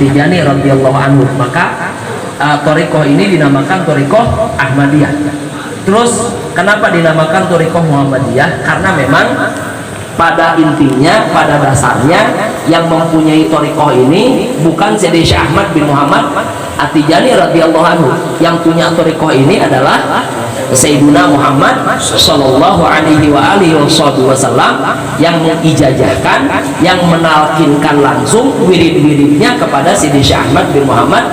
At-Tijani radhiyallahu anhu. Maka thariqah ini dinamakan thariqah Ahmadiyah. Terus kenapa dinamakan thariqah Muhammadiyah? Karena memang pada intinya, pada dasarnya yang mempunyai thariqah ini bukan Sayyidi Syekh Ahmad bin Muhammad At-Tijani radhiyallahu anhu. Yang punya thariqah ini adalah Sayyiduna Muhammad sallallahu alaihi wa alihi wasallam, yang mengijazahkan, yang menalkinkan langsung wirid-wiridnya kepada Sayyidi Syekh Ahmad bin Muhammad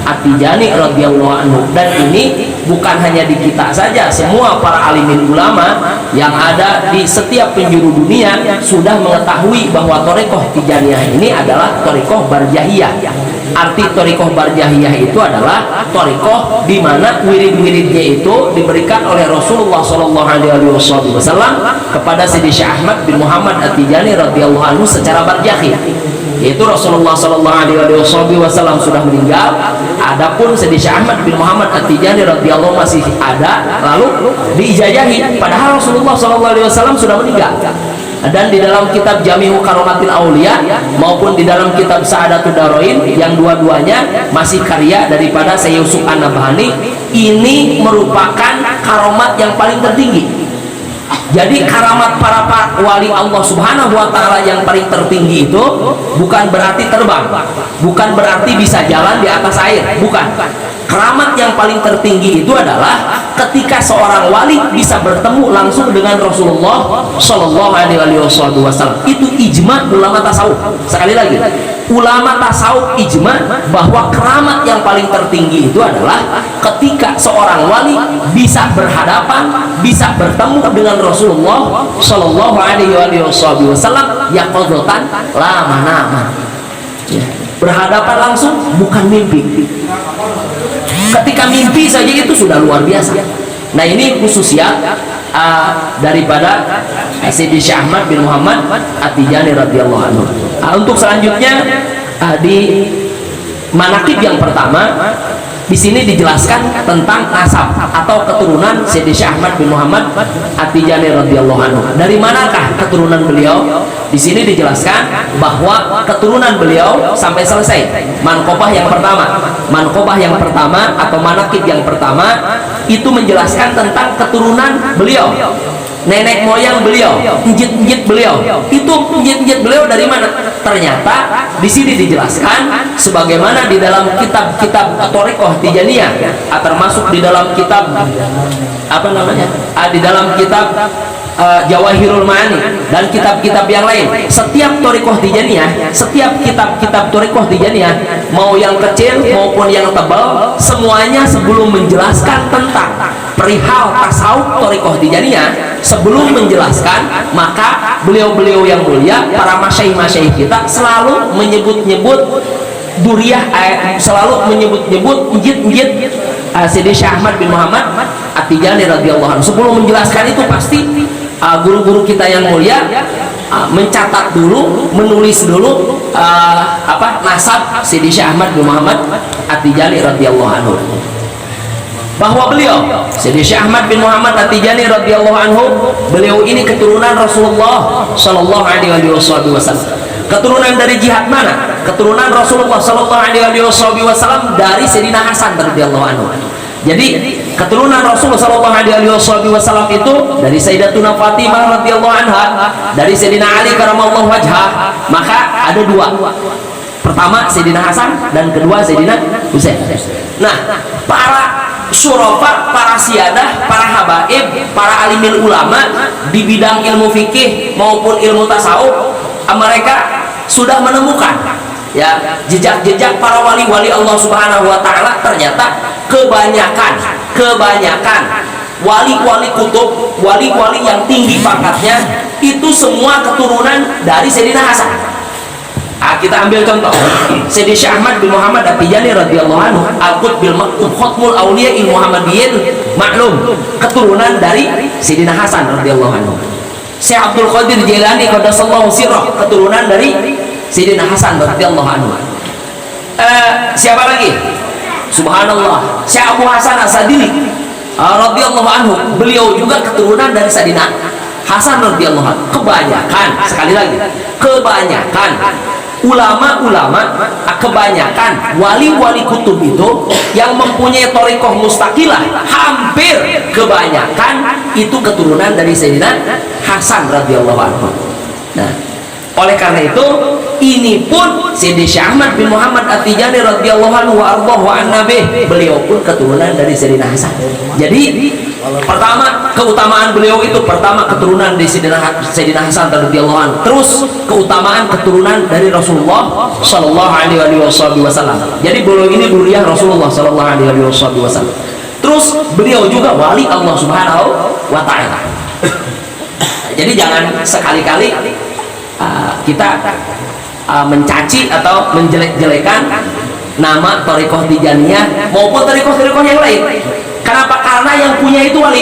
At-Tijani radhiyallahu anhu. Dan ini bukan hanya di kita saja, semua para alimin ulama yang ada di setiap penjuru dunia sudah mengetahui bahwa thariqah Tijaniyah ini adalah thariqah barjahiyah. Arti thariqah barjahiyah itu adalah thariqah di mana wirid-wiridnya itu diberikan oleh Rasulullah sallallahu alaihi wasallam kepada Sayyidi Syekh Ahmad bin Muhammad At-Tijani radhiyallahu anhu secara barjahi. Yaitu Rasulullah sallallahu alaihi wasallam sudah meninggal, adapun Sayyidi Syekh Ahmad bin Muhammad At-Tijani radhiyallahu masih ada, lalu diijazahi padahal Rasulullah sallallahu alaihi wasallam sudah meninggal. Dan di dalam kitab Jami'u Karomatil Aulia maupun di dalam kitab Sa'adatud Darain, yang dua-duanya masih karya daripada Sayyid Yusuf An-Nabhani, ini merupakan karomat yang paling tertinggi. Jadi karamat para wali Allah subhanahu wa ta'ala yang paling tertinggi itu bukan berarti terbang, bukan berarti bisa jalan di atas air, bukan. Keramat yang paling tertinggi itu adalah ketika seorang wali bisa bertemu langsung dengan Rasulullah Shallallahu Alaihi Wasallam. Itu ijma ulama tasawuf. Sekali lagi, ulama tasawuf ijma bahwa keramat yang paling tertinggi itu adalah ketika seorang wali bisa berhadapan, bisa bertemu dengan Rasulullah Shallallahu Alaihi Wasallam yaqadzatan la manama. Berhadapan langsung, bukan mimpi. Ketika mimpi saja itu sudah luar biasa. Nah, ini khususnya daripada Sayyidi Syekh Ahmad bin Muhammad At-Tijani radhiyallahu anhu. Untuk selanjutnya di manaqib yang pertama, di sini dijelaskan tentang nasab atau keturunan Sayyidi Syekh Ahmad bin Muhammad At-Tijani radhiyallahu anhu. Dari manakah keturunan beliau? Di sini dijelaskan bahwa keturunan beliau sampai selesai. Manqobah yang pertama, manqobah yang pertama atau manaqib yang pertama itu menjelaskan tentang keturunan beliau, nenek moyang beliau, njit-njit beliau. Itu njit-njit beliau dari mana? Ternyata di sini dijelaskan sebagaimana di dalam kitab-kitab thariqah Tijaniyah, termasuk di dalam kitab apa namanya? Di dalam kitab Jawahirul Ma'ani dan kitab-kitab yang lain. Setiap thariqah Tijaniyah, setiap kitab-kitab thariqah Tijaniyah, mau yang kecil maupun yang tebal, semuanya sebelum menjelaskan tentang perihal tasawuf thariqah Tijaniyah, sebelum menjelaskan, maka beliau-beliau yang mulia, para masyaikh-masyaikh kita selalu menyebut-nyebut duriyah, selalu menyebut-nyebut njit-njit Sayyidi Syekh Ahmad bin Muhammad At-Tijani radhiyallahu anhu. Sebelum menjelaskan itu pasti guru-guru kita yang mulia mencatat dulu, menulis dulu nasab Sayyidi Syekh Ahmad bin Muhammad At-Tijani radhiyallahu anhu. Bahwa beliau Sayyidi Syekh Ahmad bin Muhammad At-Tijani radhiyallahu anhu, beliau ini keturunan Rasulullah sallallahu alaihi wasallam. Keturunan dari jihad mana? Keturunan Rasulullah sallallahu alaihi wasallam dari Sayyidina Hasan radhiyallahu anhu. Jadi keturunan Rasulullah sallallahu alaihi wasallam itu dari Sayyidatuna Fatimah radhiyallahu anha, dari Sayyidina Ali karamallahu wajhah. Maka ada dua. Pertama Sayyidina Hasan dan kedua Sayyidina Husain. Nah, para syurafa, para siyadah, para habaib, para alimil ulama di bidang ilmu fikih maupun ilmu tasawuf, mereka sudah menemukan ya jejak-jejak para wali-wali Allah Subhanahu wa taala. Ternyata kebanyakan wali-wali kutub, wali-wali yang tinggi pangkatnya itu semua keturunan dari Sayyidina Hasan. Kita ambil contoh Sayyidi Syekh Ahmad bin Muhammad At-Tijani radhiyallahu anhu, Al-Qutbil Maktub Khatmul Auliya Muhammadiyyin maklum, keturunan dari Sayyidina Hasan radhiyallahu anhu. Syekh Abdul Qadir Jailani qaddasallahu sirrah, keturunan dari Sayyidina Hasan radhiyallahu anhu. Siapa lagi? Subhanallah, Syekh Abu Hasan As-Sadili radhiyallahu anhu, beliau juga keturunan dari Sayyidina Hasan radhiyallahu anhu. Kebanyakan, sekali lagi, kebanyakan ulama-ulama kebanyakan wali-wali kutub itu yang mempunyai thariqah mustaqilah hampir kebanyakan itu keturunan dari Sayyidina Hasan radhiyallahu anhu. Nah, oleh karena itu ini pun Sayyidi Syekh Ahmad bin Muhammad At-Tijani radhiyallahu anhu wa ardhahu an nabi, beliau pun keturunan dari Sayyidina Hasan. Jadi pertama keutamaan beliau itu pertama keturunan dari Sayyidina Hasan radhiyallahu anhu, terus keutamaan keturunan dari Rasulullah sallallahu alaihi wasallam. Jadi beliau ini dzurriyyah Rasulullah sallallahu alaihi wasallam. Terus beliau juga wali Allah Subhanahu wa taala. Jadi jangan sekali-kali kita mencaci atau menjelek-jelekan nama thariqah Tijaniyah maupun thariqah-thariqah yang lain. Kenapa? Karena yang punya itu wali.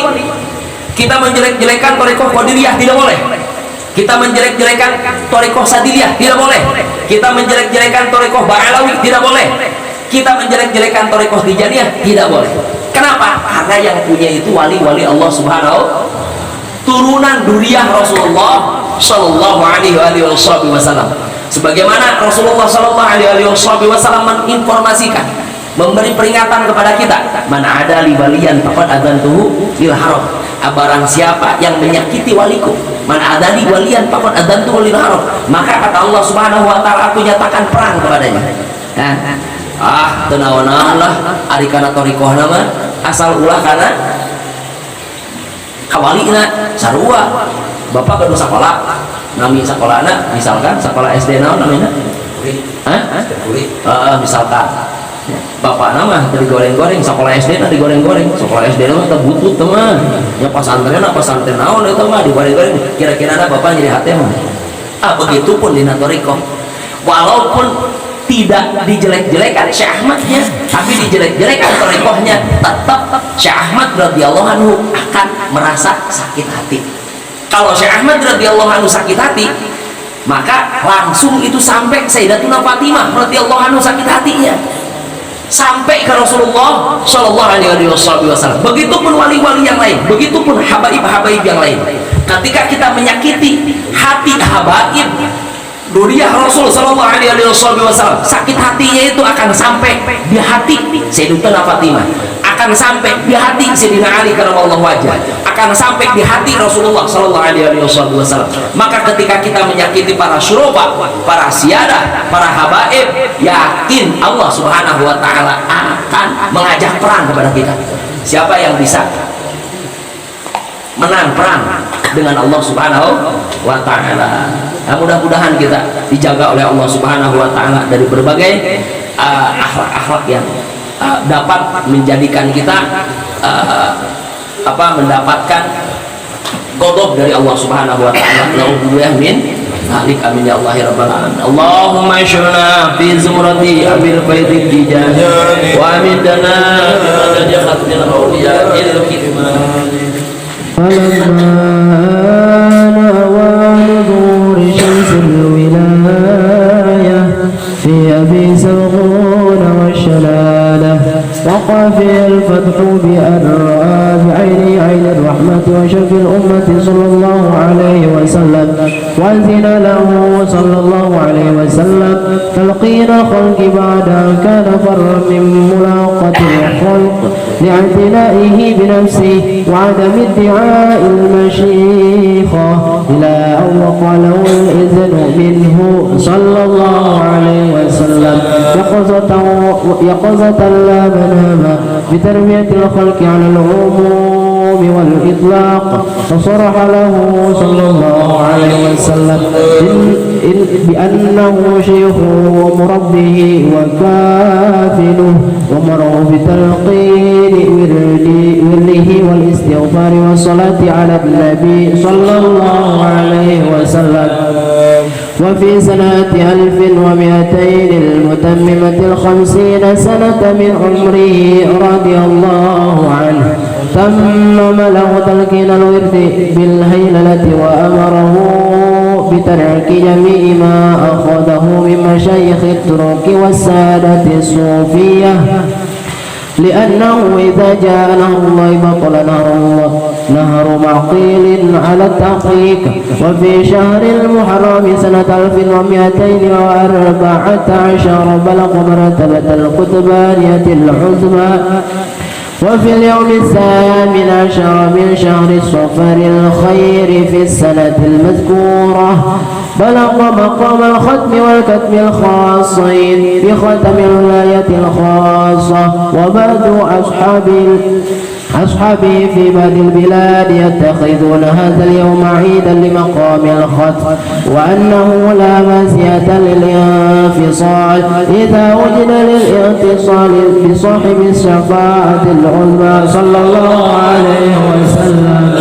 Kita menjelek-jelekan thariqah Qadiriyah tidak boleh. Kita menjelek-jelekan thariqah Sadiliyah tidak boleh. Kita menjelek-jelekan thariqah Ba'alawi tidak boleh. Kita menjelek-jelekan thariqah Tijaniyah tidak boleh. Kenapa? Karena yang punya itu wali-wali Allah Subhanahu, turunan dzurriyyah Rasulullah sallallahu alaihi wasallam. Sebagaimana Rasulullah sallallahu alaihi wasallam menginformasikan, memberi peringatan kepada kita, man ada li waliyan faqad adantuhu lil haram. Barang siapa yang menyakiti waliku, man ada li waliyan faqad adantuhu lil haram, maka kata Allah Subhanahu wa taala, aku nyatakan perang kepadanya. Teu naon-naon lah ari kana thariqah nama asal ulah kana kawalina sarua. Bapak kudu sekolah, nami sekolahna misalkan sekolah SD naon namina? Misalkan bapak nama dari goreng-goreng sekolah SD na digoreng-goreng, sekolah SD nama teu butut teman. Ya pesantren naon eta mah digoreng-goreng. Kira-kira bapak jadi hati mah. Begitupun dina thariqah. Walaupun tidak dijelek-jelekan Syekh Ahmadnya, tapi dijelek-jelekan thariqahnya, tetap Syekh Ahmad radhiyallahu anhu akan merasa sakit hati. Kalau Syekh Ahmad radhiyallahu anhu sakit hati, maka langsung itu sampai Sayyidatuna Fatimah radhiyallahu anhu sakit hatinya, sampai ke Rasulullah sallallahu alaihi wasallam. Begitupun wali-wali yang lain, begitupun habaib-habaib yang lain. Ketika kita menyakiti hati habaib dzurriyyah Rasul sallallahu alaihi wasallam, sakit hatinya itu akan sampai di hati Sayyidatuna Fatimah, akan sampai di hati Sayyidina Ali karramallahu wajhah, akan sampai di hati Rasulullah sallallahu alaihi wasallam. Maka ketika kita menyakiti para syuroba, para siyadah, para habaib, yakin Allah Subhanahu wa taala akan mengajak perang kepada kita. Siapa yang bisa menang perang dengan Allah Subhanahu wa taala? Mudah-mudahan kita dijaga oleh Allah Subhanahu wa taala dari berbagai akhlak-akhlak yang dapat menjadikan kita mendapatkan ghadab dari Allah Subhanahu wa taala. Nauzubillah min dzalik, amin ya Allah ya rabbal alamin. Allahumma syurna fi zumrati abil faidid tijani wa amidana bi madadil awliya il kitman. وقع فيه الفتح بأن رأى بعيني عين الرحمة وشرف الأمة صلى الله عليه وسلم، وأذن له صلى الله عليه وسلم تلقين الخلق بعد أن كان فر من ملاقة الخلق لاعتنائه بنفسه وعدم ادعاء المشيخة، إلى أن وقع له الإذن منه صلى الله عليه وسلم يقظة لا منام بتربية الخلق على العموم والإطلاق، فصرح له صلى الله عليه وسلم بأنه شيخه ومربيه وكافله ومره بتلقين ورده والاستغفار والصلاة على النبي صلى الله عليه وسلم. وفي سنة 1200 المتممة 50 سنة من عمره رضي الله عنه تمم له تلقين الورد بالهيللة وأمره بترك جميع ما أخذه من مشايخ الترك والسادة الصوفية، لأنه إذا جاء نهر الله بطل نهر معقيل على التحقيق. وفي شهر المحرم سنة 1214 بلغ مرتبة القطبانية العظمى. وفي اليوم 18 من شهر الصفر الخير في السنة المذكورة بلغ مقام الختم والكتم الخاصين بختم الولاية الخاصة. وبعد أصحابي في بعض البلاد يتخذون هذا اليوم عيدا لمقام الختم، وأنه لا مزية للانفصال إذا وجد للاتصال بصاحب الشفاعة العظمى صلى الله عليه وسلم.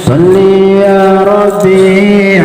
صل يا ربي